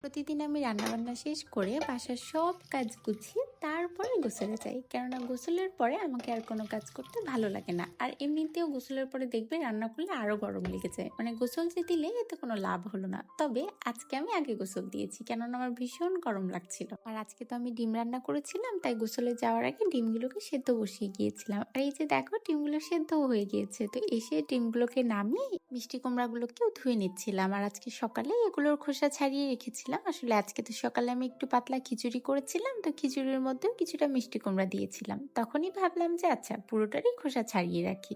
প্রতিদিন আমি রান্নাবান্না শেষ করে বাসার সব কাজ গুছিয়ে তারপরে গোসলে যাই, কেননা গোসলের পরে আমাকে আর কোনো কাজ করতে ভালো লাগে না। আর এমনিতেও গোসলের পরে দেখবে রান্না করলে আরো গরম লেগে যায়, মানে গোসল যে দিলে এতে কোনো লাভ হলো না। তবে আজকে আমি আগে গোসল দিয়েছি, কেননা আমার ভীষণ গরম লাগছিল। আর আজকে তো আমি ডিম রান্না করেছিলাম, তাই গোসলে যাওয়ার আগে ডিমগুলোকে সেদ্ধ বসিয়ে গিয়েছিলাম। আর এই যে দেখো, ডিমগুলো সেদ্ধ হয়ে গিয়েছে। তো এসে ডিমগুলোকে নামিয়ে মিষ্টি কুমড়াগুলোকেও ধুয়ে নিচ্ছিলাম। আর আজকে সকালে এগুলোর খোসা ছাড়িয়ে রেখেছিলাম। আসলে আজকে তো সকালে আমি একটু পাতলা খিচুড়ি করেছিলাম, তো খিচুড়ির মধ্যেও কিছুটা মিষ্টি কুমড়া দিয়েছিলাম। তখনই ভাবলাম যে আচ্ছা, পুরোটারই খোসা ছাড়িয়ে রাখি।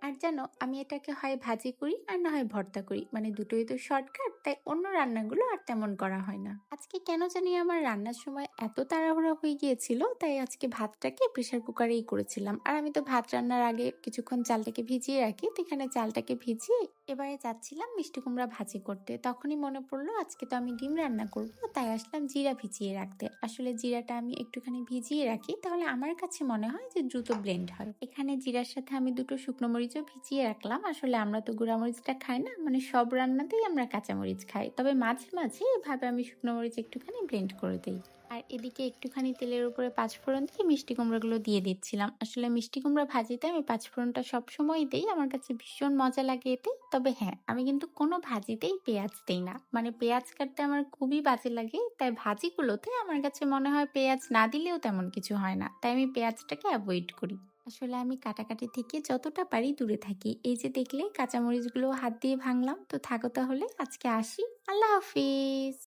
আর জানো, আমি এটাকে হয় ভাজি করি আর না হয় ভর্তা করি, মানে দুটোই তো শর্টকাট, তাই অন্য রান্নাগুলো আর তেমন করা হয় না। আজকে কেন জানি আমার রান্নার সময় এত তাড়াহুড়া হয়ে গিয়েছিল, তাই আজকে ভাতটাকে প্রেসার কুকারেই করেছিলাম। আর আমি তো ভাত রান্নার আগে কিছুক্ষণ চালটাকে ভিজিয়ে রাখি, তো এখানে চালটাকে ভিজিয়ে এবারে যাচ্ছিলাম মিষ্টি কুমড়া ভাজি করতে। তখনই মনে পড়লো আজকে তো আমি ডিম রান্না করব, তাই আসলাম জিরা ভিজিয়ে রাখতে। আসলে জিরাটা আমি একটুখানি ভিজিয়ে রাখি, তাহলে আমার কাছে মনে হয় যে দ্রুত ব্লেন্ড হয়। এখানে জিরার সাথে আমি দুটো শুকনো মরিচও ভিজিয়ে রাখলাম। আসলে আমরা তো গুঁড়া মরিচটা খাই না, মানে সব রান্নাতেই আমরা কাঁচা মরিচ খাই, তবে মাঝে মাঝে এভাবে আমি শুকনো মরিচ একটুখানি ব্লেন্ড করে দিই। আর এদিকে একটুখানি তেলের উপরে পাঁচফোড়ন দিয়ে মিষ্টি কুমড়াগুলো দিয়ে দিচ্ছিলাম। আসলে মিষ্টি কুমড়া ভাজিতে আমি পাঁচফোড়নটা সবসময় দেই, আমার কাছে ভীষণ মজা লাগে এতে। তবে হ্যাঁ, আমি কিন্তু কোনো ভাজিতেই পেঁয়াজ দেই না, মানে পেঁয়াজ কাটতে আমার খুবই বাজে লাগে। তাই ভাজিগুলোতে আমার কাছে মনে হয় পেঁয়াজ না দিলেও তেমন কিছু হয় না, তাই আমি পেঁয়াজটাকে অ্যাভয়েড করি। আসলে আমি কাটাকাটি থেকে যতটা পারি দূরে থাকি। এই যে দেখলে কাঁচামরিচগুলো হাত দিয়ে ভাঙলাম। তো থাকো তাহলে, আজকে আসি। আল্লাহ হাফিজ।